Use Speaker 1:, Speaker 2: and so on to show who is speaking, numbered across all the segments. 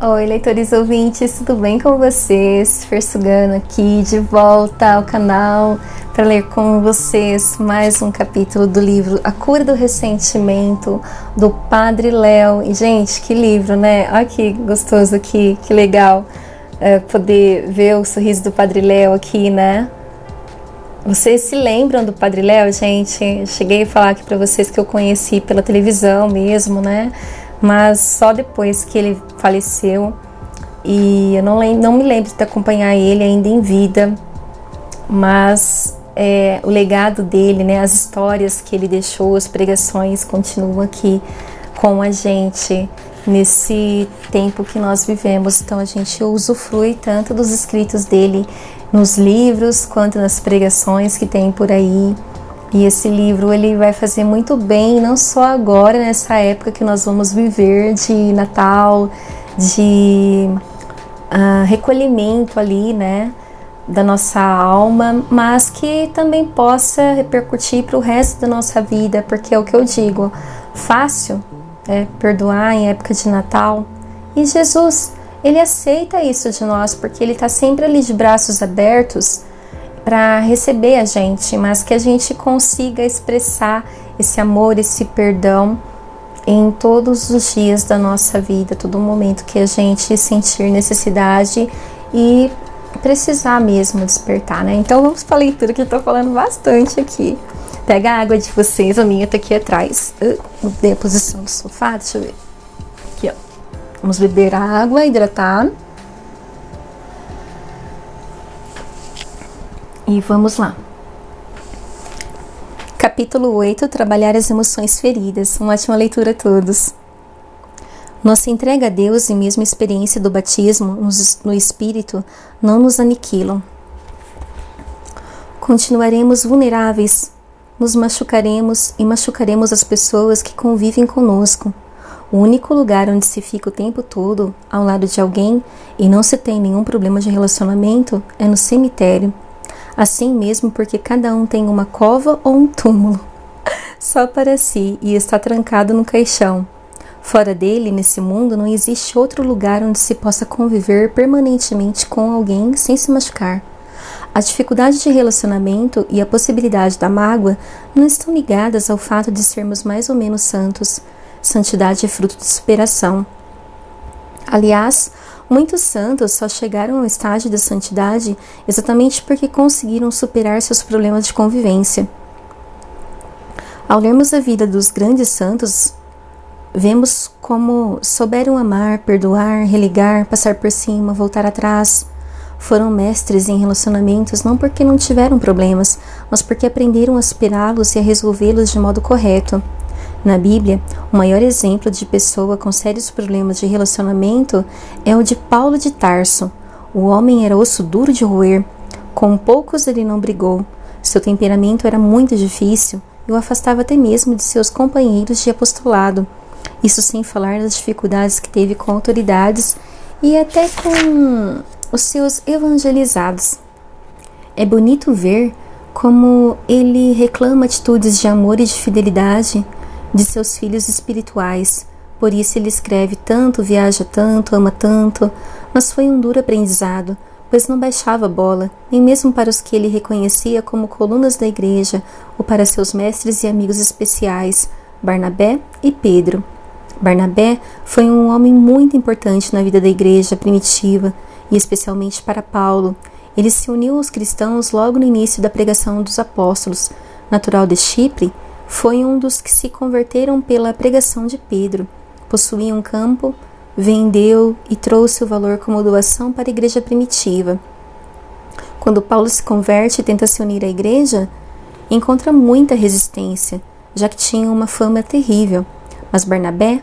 Speaker 1: Oi, leitores ouvintes, tudo bem com vocês? Fer Sugano aqui, de volta ao canal para ler com vocês mais um capítulo do livro A Cura do Ressentimento, do Padre Léo. E, gente, que livro, né? Olha que gostoso aqui, que legal poder ver o sorriso do Padre Léo aqui, né? Vocês se lembram do Padre Léo, gente? Cheguei a falar aqui para vocês que eu conheci pela televisão mesmo, né? Mas só depois que ele faleceu, e eu não me lembro de acompanhar ele ainda em vida, mas o legado dele, né, as histórias que ele deixou, as pregações continuam aqui com a gente nesse tempo que nós vivemos. Então a gente usufrui tanto dos escritos dele nos livros quanto nas pregações que tem por aí. E esse livro ele vai fazer muito bem, não só agora, nessa época que nós vamos viver de Natal, de recolhimento ali, né, da nossa alma, mas que também possa repercutir para o resto da nossa vida, porque é o que eu digo, fácil é perdoar em época de Natal, e Jesus, ele aceita isso de nós, porque ele está sempre ali de braços abertos, para receber a gente, mas que a gente consiga expressar esse amor, esse perdão em todos os dias da nossa vida, todo momento que a gente sentir necessidade e precisar mesmo despertar, né? Então vamos para a leitura que eu tô falando bastante aqui. Pega a água de vocês, a minha tá aqui atrás. Mudei a posição do sofá, deixa eu ver. Aqui, ó. Vamos beber a água, hidratar. E vamos lá. Capítulo 8, trabalhar as emoções feridas. Uma ótima leitura a todos. Nossa entrega a Deus e mesmo a experiência do batismo no Espírito não nos aniquilam. Continuaremos vulneráveis, nos machucaremos e machucaremos as pessoas que convivem conosco. O único lugar onde se fica o tempo todo ao lado de alguém e não se tem nenhum problema de relacionamento é no cemitério. Assim mesmo, porque cada um tem uma cova ou um túmulo só para si e está trancado no caixão. Fora dele, nesse mundo, não existe outro lugar onde se possa conviver permanentemente com alguém sem se machucar. A dificuldade de relacionamento e a possibilidade da mágoa não estão ligadas ao fato de sermos mais ou menos santos. Santidade é fruto de superação. Aliás, muitos santos só chegaram ao estágio da santidade exatamente porque conseguiram superar seus problemas de convivência. Ao lermos a vida dos grandes santos, vemos como souberam amar, perdoar, religar, passar por cima, voltar atrás. Foram mestres em relacionamentos não porque não tiveram problemas, mas porque aprenderam a superá-los e a resolvê-los de modo correto. Na Bíblia, o maior exemplo de pessoa com sérios problemas de relacionamento é o de Paulo de Tarso. O homem era osso duro de roer. Com poucos ele não brigou. Seu temperamento era muito difícil e o afastava até mesmo de seus companheiros de apostolado. Isso sem falar das dificuldades que teve com autoridades e até com os seus evangelizados. É bonito ver como ele reclama atitudes de amor e de fidelidade de seus filhos espirituais. Por isso ele escreve tanto, viaja tanto, ama tanto, mas foi um duro aprendizado, pois não baixava a bola, nem mesmo para os que ele reconhecia como colunas da igreja, ou para seus mestres e amigos especiais, Barnabé e Pedro. Barnabé foi um homem muito importante na vida da igreja primitiva, e especialmente para Paulo. Ele se uniu aos cristãos logo no início da pregação dos apóstolos. Natural de Chipre, foi um dos que se converteram pela pregação de Pedro. Possuía um campo, vendeu e trouxe o valor como doação para a igreja primitiva. Quando Paulo se converte e tenta se unir à igreja, encontra muita resistência, já que tinha uma fama terrível. Mas Barnabé,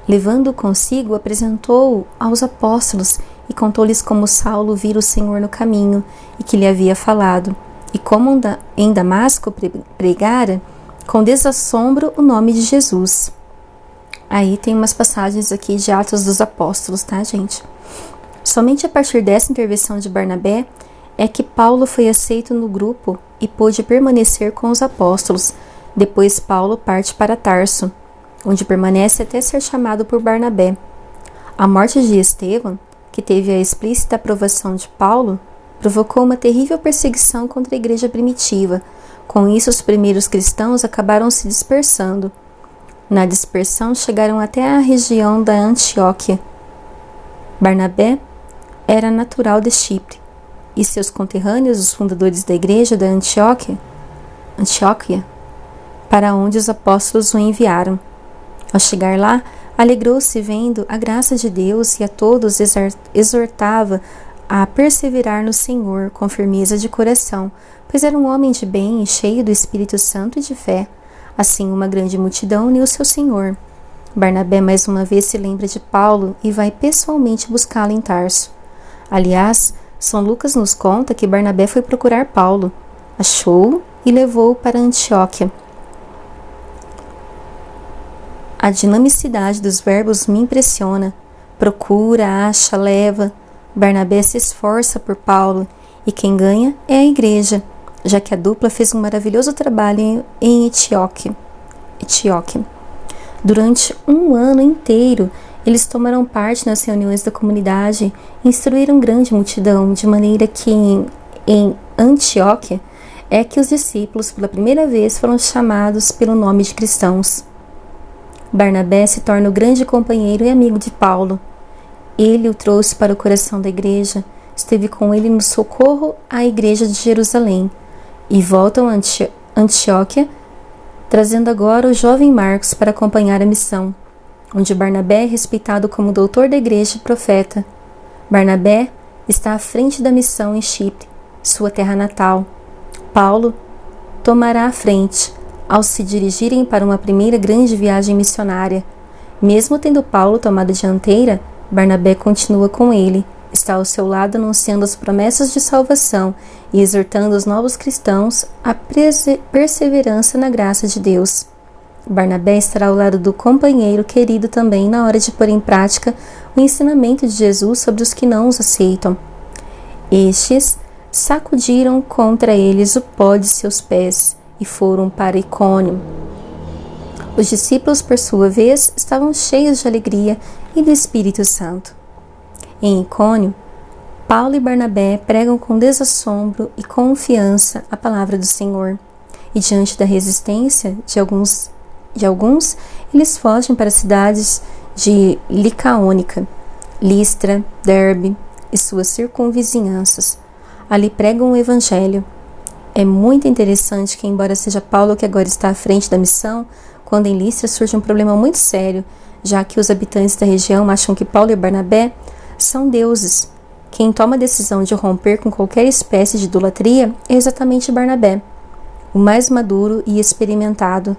Speaker 1: levando-o consigo, apresentou-o aos apóstolos e contou-lhes como Saulo vira o Senhor no caminho e que lhe havia falado, e como em Damasco pregara com desassombro o nome de Jesus. Aí tem umas passagens aqui de Atos dos Apóstolos, tá, gente? Somente a partir dessa intervenção de Barnabé é que Paulo foi aceito no grupo e pôde permanecer com os apóstolos. Depois Paulo parte para Tarso, onde permanece até ser chamado por Barnabé. A morte de Estevão, que teve a explícita aprovação de Paulo, provocou uma terrível perseguição contra a igreja primitiva. Com isso, os primeiros cristãos acabaram se dispersando. Na dispersão, chegaram até a região da Antioquia. Barnabé era natural de Chipre, e seus conterrâneos, os fundadores da igreja da Antioquia, para onde os apóstolos o enviaram. Ao chegar lá, alegrou-se vendo a graça de Deus e a todos exortava a perseverar no Senhor com firmeza de coração, pois era um homem de bem e cheio do Espírito Santo e de fé. Assim, uma grande multidão uniu seu Senhor. Barnabé mais uma vez se lembra de Paulo e vai pessoalmente buscá-lo em Tarso. Aliás, São Lucas nos conta que Barnabé foi procurar Paulo, achou-o e levou-o para Antioquia. A dinamicidade dos verbos me impressiona. Procura, acha, leva. Barnabé se esforça por Paulo e quem ganha é a igreja, já que a dupla fez um maravilhoso trabalho em Antioquia. Durante um ano inteiro, eles tomaram parte nas reuniões da comunidade e instruíram grande multidão, de maneira que em Antioquia é que os discípulos pela primeira vez foram chamados pelo nome de cristãos. Barnabé se torna o grande companheiro e amigo de Paulo. Ele o trouxe para o coração da igreja, esteve com ele no socorro à igreja de Jerusalém e voltam a Antioquia, trazendo agora o jovem Marcos para acompanhar a missão, onde Barnabé é respeitado como doutor da igreja e profeta. Barnabé está à frente da missão em Chipre, sua terra natal. Paulo tomará a frente, ao se dirigirem para uma primeira grande viagem missionária. Mesmo tendo Paulo tomado a dianteira, Barnabé continua com ele, está ao seu lado anunciando as promessas de salvação e exortando os novos cristãos à perseverança na graça de Deus. Barnabé estará ao lado do companheiro querido também na hora de pôr em prática o ensinamento de Jesus sobre os que não os aceitam. Estes sacudiram contra eles o pó de seus pés e foram para Icônio. Os discípulos, por sua vez, estavam cheios de alegria e do Espírito Santo. Em Icônio, Paulo e Barnabé pregam com desassombro e confiança a palavra do Senhor, e diante da resistência de alguns, eles fogem para as cidades de Licaônica, Listra, Derbe e suas circunvizinhanças. Ali pregam o Evangelho. É muito interessante que, embora seja Paulo que agora está à frente da missão, quando em Listra surge um problema muito sério, já que os habitantes da região acham que Paulo e Barnabé são deuses. Quem toma a decisão de romper com qualquer espécie de idolatria é exatamente Barnabé, o mais maduro e experimentado,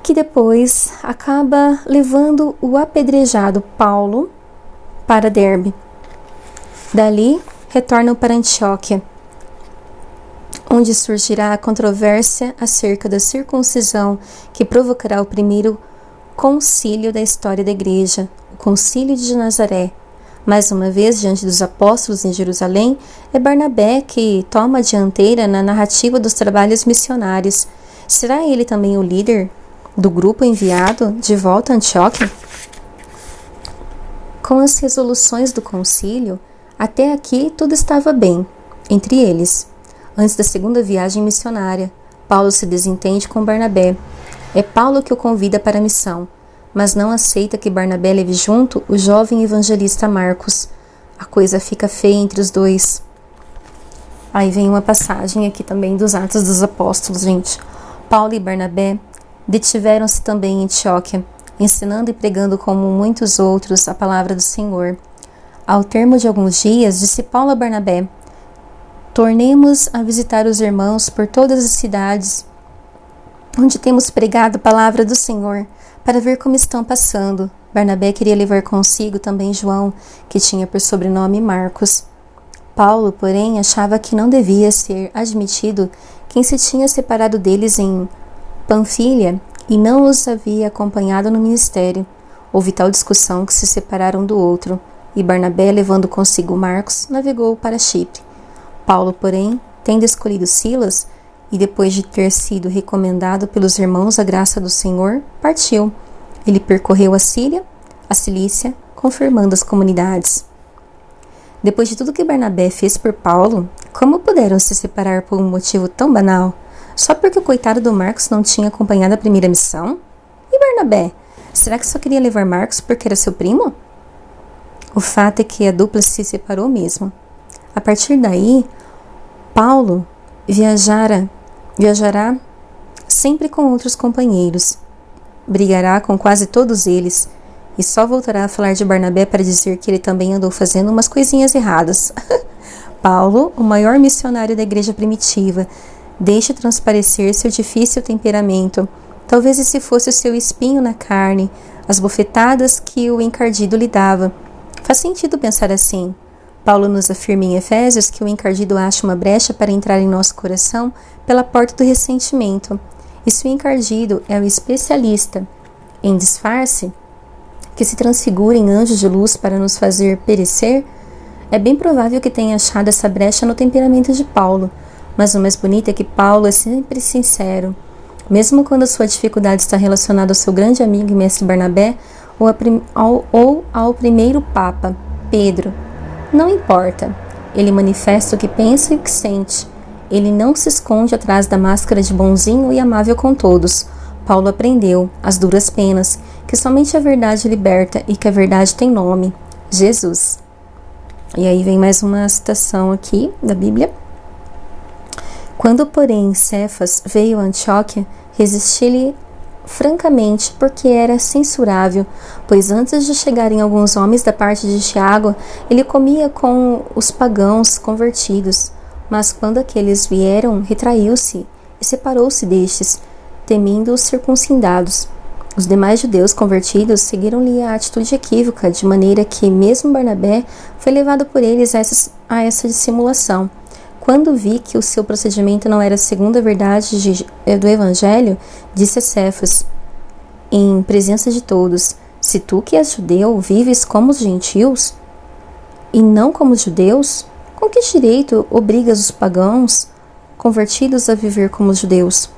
Speaker 1: que depois acaba levando o apedrejado Paulo para Derbe. Dali, retornam para Antioquia, onde surgirá a controvérsia acerca da circuncisão que provocará o primeiro concílio da história da igreja, o Concílio de Nazaré. Mais uma vez, diante dos apóstolos em Jerusalém, é Barnabé que toma a dianteira na narrativa dos trabalhos missionários. Será ele também o líder do grupo enviado de volta a Antioquia? Com as resoluções do concílio, até aqui tudo estava bem entre eles. Antes da segunda viagem missionária, Paulo se desentende com Barnabé. É Paulo que o convida para a missão, mas não aceita que Barnabé leve junto o jovem evangelista Marcos. A coisa fica feia entre os dois. Aí vem uma passagem aqui também dos Atos dos Apóstolos, gente. Paulo e Barnabé detiveram-se também em Antioquia, ensinando e pregando como muitos outros a palavra do Senhor. Ao termo de alguns dias, disse Paulo a Barnabé: tornemos a visitar os irmãos por todas as cidades onde temos pregado a palavra do Senhor, para ver como estão passando. Barnabé queria levar consigo também João, que tinha por sobrenome Marcos. Paulo, porém, achava que não devia ser admitido quem se tinha separado deles em Panfilha e não os havia acompanhado no ministério. Houve tal discussão que se separaram um do outro, e Barnabé, levando consigo Marcos, navegou para Chipre. Paulo, porém, tendo escolhido Silas, e depois de ter sido recomendado pelos irmãos a graça do Senhor, partiu. Ele percorreu a Síria, a Cilícia, confirmando as comunidades. Depois de tudo que Barnabé fez por Paulo, como puderam se separar por um motivo tão banal? Só porque o coitado do Marcos não tinha acompanhado a primeira missão? E Barnabé? Será que só queria levar Marcos porque era seu primo? O fato é que a dupla se separou mesmo. A partir daí, Paulo viajará sempre com outros companheiros, brigará com quase todos eles e só voltará a falar de Barnabé para dizer que ele também andou fazendo umas coisinhas erradas. Paulo, o maior missionário da igreja primitiva, deixa transparecer seu difícil temperamento. Talvez esse fosse o seu espinho na carne, as bofetadas que o encardido lhe dava. Faz sentido pensar assim. Paulo nos afirma em Efésios que o encardido acha uma brecha para entrar em nosso coração pela porta do ressentimento. E se o encardido é o especialista em disfarce, que se transfigura em anjo de luz para nos fazer perecer, é bem provável que tenha achado essa brecha no temperamento de Paulo. Mas o mais bonito é que Paulo é sempre sincero. Mesmo quando sua dificuldade está relacionada ao seu grande amigo e mestre Barnabé ou ao primeiro Papa, Pedro. Não importa. Ele manifesta o que pensa e o que sente. Ele não se esconde atrás da máscara de bonzinho e amável com todos. Paulo aprendeu, às duras penas, que somente a verdade liberta e que a verdade tem nome: Jesus. E aí vem mais uma citação aqui da Bíblia. Quando, porém, Cefas veio a Antioquia, resisti-lhe francamente, porque era censurável, pois antes de chegarem alguns homens da parte de Tiago, ele comia com os pagãos convertidos. Mas quando aqueles vieram, retraiu-se e separou-se destes, temendo os circuncidados. Os demais judeus convertidos seguiram-lhe a atitude equívoca, de maneira que mesmo Barnabé foi levado por eles a essa dissimulação. Quando vi que o seu procedimento não era segundo a verdade do Evangelho, disse a Cefas, em presença de todos: se tu que és judeu vives como os gentios e não como os judeus, com que direito obrigas os pagãos convertidos a viver como os judeus?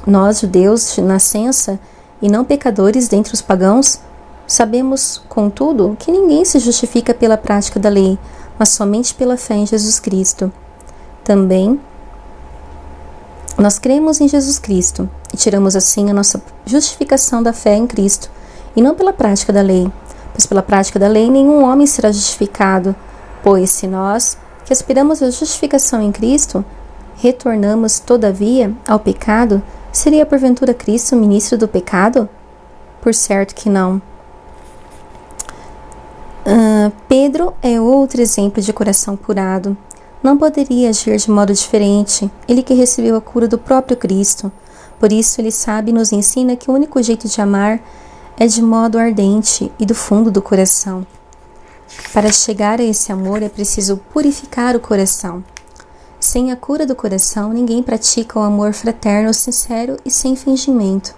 Speaker 1: Nós, judeus de nascença e não pecadores dentre os pagãos, sabemos, contudo, que ninguém se justifica pela prática da lei, mas somente pela fé em Jesus Cristo. Também nós cremos em Jesus Cristo e tiramos assim a nossa justificação da fé em Cristo, e não pela prática da lei, pois pela prática da lei nenhum homem será justificado, pois se nós, que aspiramos à justificação em Cristo, retornamos todavia ao pecado, seria porventura Cristo ministro do pecado? Por certo que não. Pedro é outro exemplo de coração curado. Não poderia agir de modo diferente, ele que recebeu a cura do próprio Cristo. Por isso ele sabe e nos ensina que o único jeito de amar é de modo ardente e do fundo do coração. Para chegar a esse amor é preciso purificar o coração. Sem a cura do coração, ninguém pratica o amor fraterno, sincero e sem fingimento.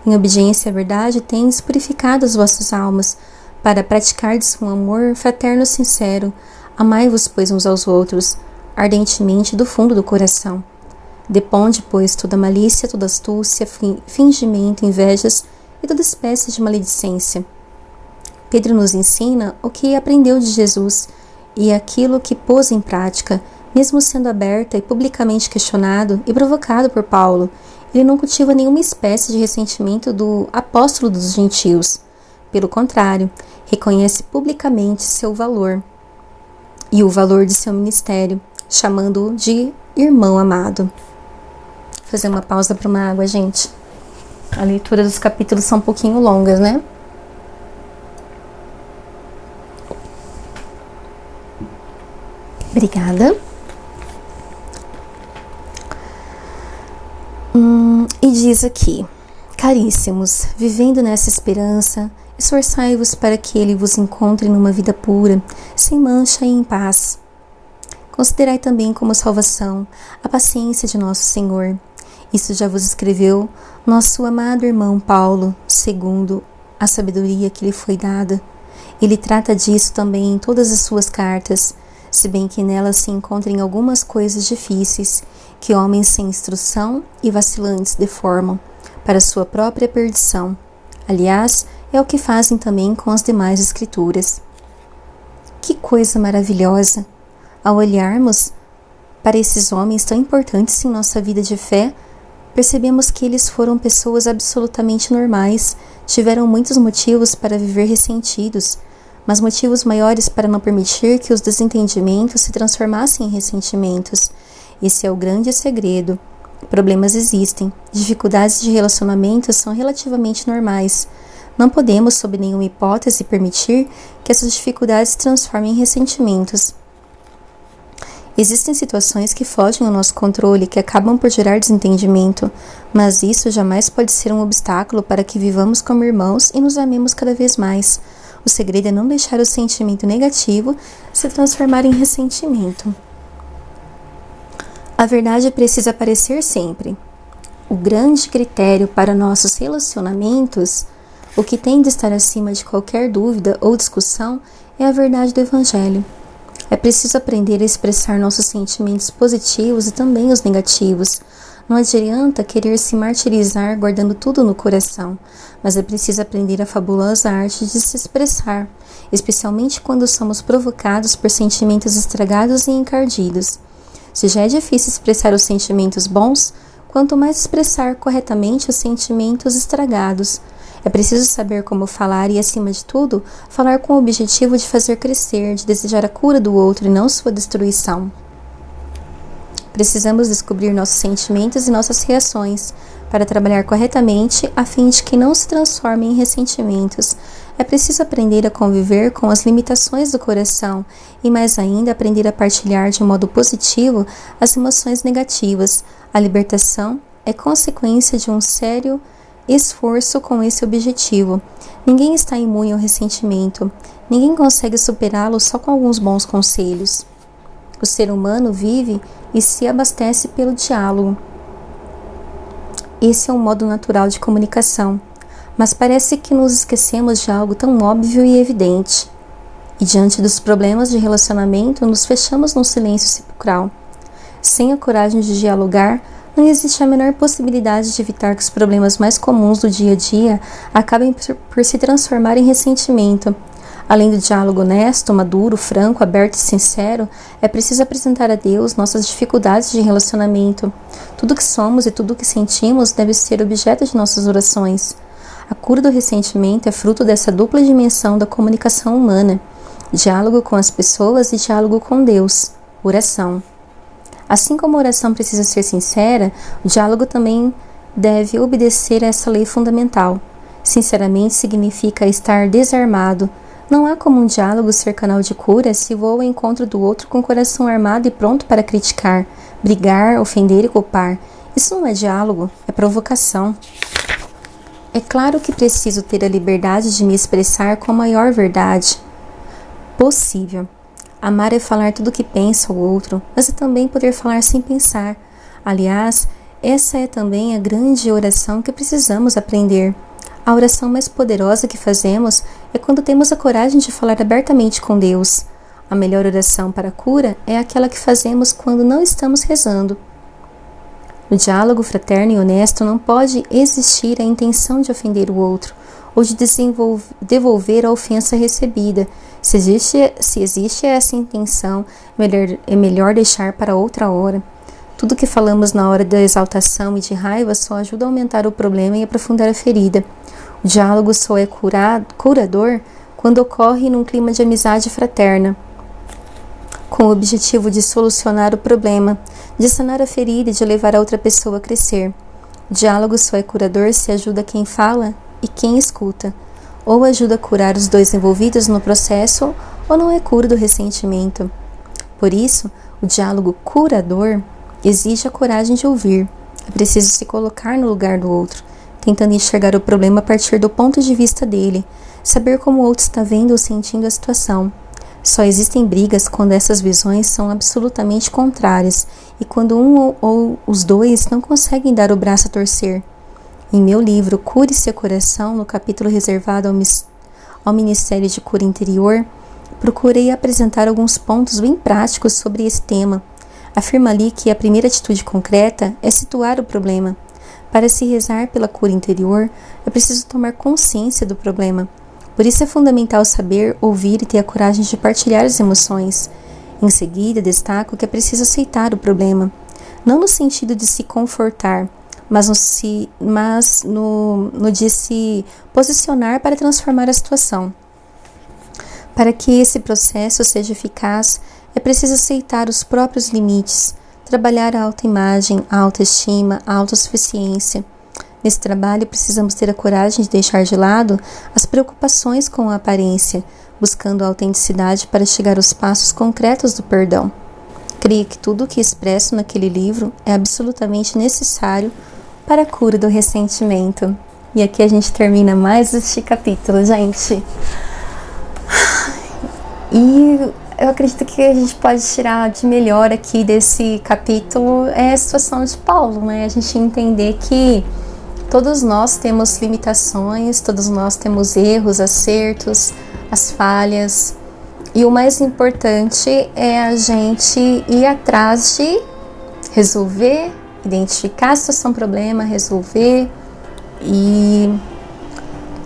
Speaker 1: Em obediência à verdade, tendes purificado as vossas almas, para praticardes um amor fraterno sincero. Amai-vos, pois, uns aos outros, ardentemente do fundo do coração. Deponde, pois, toda malícia, toda astúcia, fingimento, invejas e toda espécie de maledicência. Pedro nos ensina o que aprendeu de Jesus e aquilo que pôs em prática, mesmo sendo aberta e publicamente questionado e provocado por Paulo. Ele não cultiva nenhuma espécie de ressentimento do apóstolo dos gentios. Pelo contrário, reconhece publicamente seu valor e o valor de seu ministério, chamando-o de irmão amado. Vou fazer uma pausa para uma água, gente. A leitura dos capítulos são um pouquinho longas, né? Obrigada. E diz aqui: caríssimos, vivendo nessa esperança, esforçai-vos para que ele vos encontre numa vida pura, sem mancha e em paz. Considerai também como salvação a paciência de nosso Senhor. Isso já vos escreveu nosso amado irmão Paulo, segundo a sabedoria que lhe foi dada. Ele trata disso também em todas as suas cartas, se bem que nelas se encontrem algumas coisas difíceis que homens sem instrução e vacilantes deformam para sua própria perdição. Aliás, É o que fazem também com as demais escrituras. Que coisa maravilhosa! Ao olharmos para esses homens tão importantes em nossa vida de fé, percebemos que eles foram pessoas absolutamente normais, tiveram muitos motivos para viver ressentidos, mas motivos maiores para não permitir que os desentendimentos se transformassem em ressentimentos. Esse é o grande segredo. Problemas existem, dificuldades de relacionamento são relativamente normais. Não podemos, sob nenhuma hipótese, permitir que essas dificuldades se transformem em ressentimentos. Existem situações que fogem ao nosso controle, que acabam por gerar desentendimento, mas isso jamais pode ser um obstáculo para que vivamos como irmãos e nos amemos cada vez mais. O segredo é não deixar o sentimento negativo se transformar em ressentimento. A verdade precisa aparecer sempre. O grande critério para nossos relacionamentos, o que tem de estar acima de qualquer dúvida ou discussão, é a verdade do Evangelho. É preciso aprender a expressar nossos sentimentos positivos e também os negativos. Não adianta querer se martirizar guardando tudo no coração, mas é preciso aprender a fabulosa arte de se expressar, especialmente quando somos provocados por sentimentos estragados e encardidos. Se já é difícil expressar os sentimentos bons, quanto mais expressar corretamente os sentimentos estragados. É preciso saber como falar e, acima de tudo, falar com o objetivo de fazer crescer, de desejar a cura do outro e não sua destruição. Precisamos descobrir nossos sentimentos e nossas reações para trabalhar corretamente a fim de que não se transformem em ressentimentos. É preciso aprender a conviver com as limitações do coração e, mais ainda, aprender a partilhar de um modo positivo as emoções negativas. A libertação é consequência de um sério esforço com esse objetivo. Ninguém está imune ao ressentimento. Ninguém consegue superá-lo só com alguns bons conselhos. O ser humano vive e se abastece pelo diálogo. Esse é um modo natural de comunicação, mas parece que nos esquecemos de algo tão óbvio e evidente. E diante dos problemas de relacionamento, nos fechamos num silêncio sepulcral. Sem a coragem de dialogar, não existe a menor possibilidade de evitar que os problemas mais comuns do dia a dia acabem por se transformar em ressentimento. Além do diálogo honesto, maduro, franco, aberto e sincero, é preciso apresentar a Deus nossas dificuldades de relacionamento. Tudo que somos e tudo que sentimos deve ser objeto de nossas orações. A cura do ressentimento é fruto dessa dupla dimensão da comunicação humana: diálogo com as pessoas e diálogo com Deus, oração. Assim como a oração precisa ser sincera, o diálogo também deve obedecer a essa lei fundamental. Sinceramente significa estar desarmado. Não há como um diálogo ser canal de cura se vou ao encontro do outro com o coração armado e pronto para criticar, brigar, ofender e culpar. Isso não é diálogo, é provocação. É claro que preciso ter a liberdade de me expressar com a maior verdade possível. Amar é falar tudo o que pensa o outro, mas é também poder falar sem pensar. Aliás, essa é também a grande oração que precisamos aprender. A oração mais poderosa que fazemos é quando temos a coragem de falar abertamente com Deus. A melhor oração para a cura é aquela que fazemos quando não estamos rezando. No diálogo fraterno e honesto não pode existir a intenção de ofender o outro ou de devolver a ofensa recebida. Se existe essa intenção, é melhor deixar para outra hora. Tudo que falamos na hora da exaltação e de raiva só ajuda a aumentar o problema e aprofundar a ferida. O diálogo só é curador quando ocorre num clima de amizade fraterna, com o objetivo de solucionar o problema, de sanar a ferida e de levar a outra pessoa a crescer. O diálogo só é curador se ajuda quem fala e quem escuta, ou ajuda a curar os dois envolvidos no processo, ou não é cura do ressentimento. Por isso, o diálogo curador exige a coragem de ouvir. É preciso se colocar no lugar do outro, tentando enxergar o problema a partir do ponto de vista dele, saber como o outro está vendo ou sentindo a situação. Só existem brigas quando essas visões são absolutamente contrárias e quando um ou os dois não conseguem dar o braço a torcer. Em meu livro Cure Seu Coração, no capítulo reservado ao Ministério de Cura Interior, procurei apresentar alguns pontos bem práticos sobre esse tema. Afirma ali que a primeira atitude concreta é situar o problema. Para se rezar pela cura interior, é preciso tomar consciência do problema. Por isso é fundamental saber, ouvir e ter a coragem de partilhar as emoções. Em seguida, destaco que é preciso aceitar o problema, não no sentido de se confortar, mas no de se posicionar para transformar a situação. Para que esse processo seja eficaz, é preciso aceitar os próprios limites, trabalhar a autoimagem, a autoestima, a autossuficiência. Nesse trabalho, precisamos ter a coragem de deixar de lado as preocupações com a aparência, buscando a autenticidade para chegar aos passos concretos do perdão. Creio que tudo o que expresso naquele livro é absolutamente necessário para a cura do ressentimento. E aqui a gente termina mais este capítulo, gente. E eu acredito que a gente pode tirar de melhor aqui desse capítulo é a situação de Paulo, né? A gente entender que todos nós temos limitações, todos nós temos erros, acertos, as falhas. E o mais importante é a gente ir atrás de resolver, identificar a situação, problema, resolver e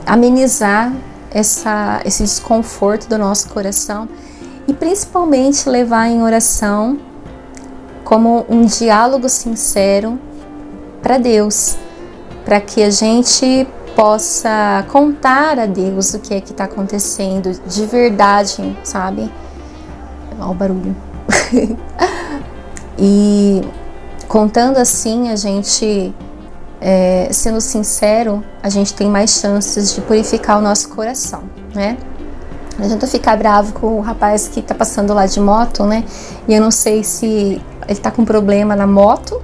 Speaker 1: amenizar esse desconforto do nosso coração e principalmente levar em oração como um diálogo sincero para Deus, para que a gente possa contar a Deus o que é que está acontecendo de verdade, sabe? Olha o barulho. E contando assim, a gente, sendo sincero, a gente tem mais chances de purificar o nosso coração, né? Não adianta ficar bravo com o rapaz que tá passando lá de moto, né? E eu não sei se ele tá com problema na moto,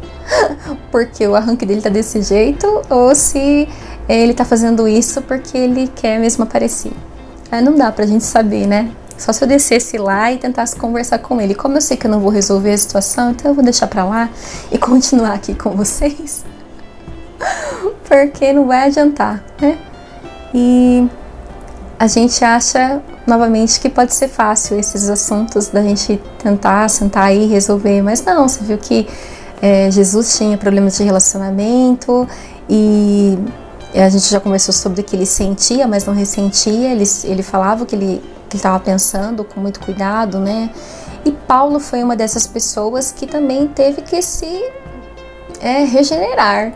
Speaker 1: porque o arranque dele tá desse jeito, ou se ele tá fazendo isso porque ele quer mesmo aparecer. Não dá pra gente saber, né? Só se eu descesse lá e tentasse conversar com ele. Como eu sei que eu não vou resolver a situação, então eu vou deixar pra lá e continuar aqui com vocês. Porque não vai adiantar, né? E a gente acha, novamente, que pode ser fácil esses assuntos da gente tentar sentar aí e resolver. Mas não, você viu que Jesus tinha problemas de relacionamento e a gente já conversou sobre o que ele sentia, mas não ressentia. Ele falava o que ele estava pensando com muito cuidado, né? E Paulo foi uma dessas pessoas que também teve que se regenerar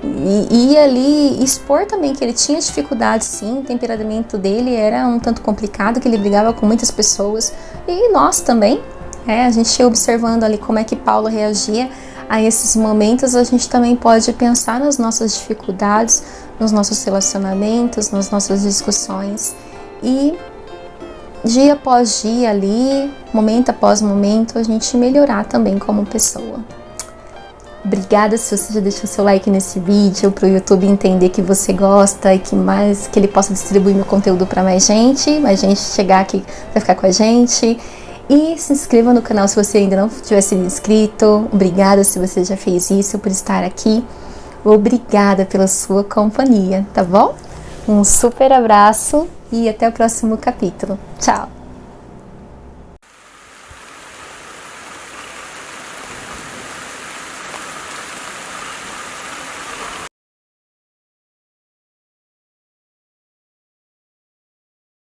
Speaker 1: e ali expor também que ele tinha dificuldades, sim. O temperamento dele era um tanto complicado, que ele brigava com muitas pessoas, e nós também, a gente observando ali como é que Paulo reagia a esses momentos, a gente também pode pensar nas nossas dificuldades, nos nossos relacionamentos, nas nossas discussões, e dia após dia ali, momento após momento, a gente melhorar também como pessoa. Obrigada se você já deixou seu like nesse vídeo, para o YouTube entender que você gosta e que ele possa distribuir meu conteúdo para mais gente chegar aqui para ficar com a gente. E se inscreva no canal se você ainda não tiver sido inscrito. Obrigada se você já fez isso, por estar aqui. Obrigada pela sua companhia, tá bom? Um super abraço e até o próximo capítulo. Tchau!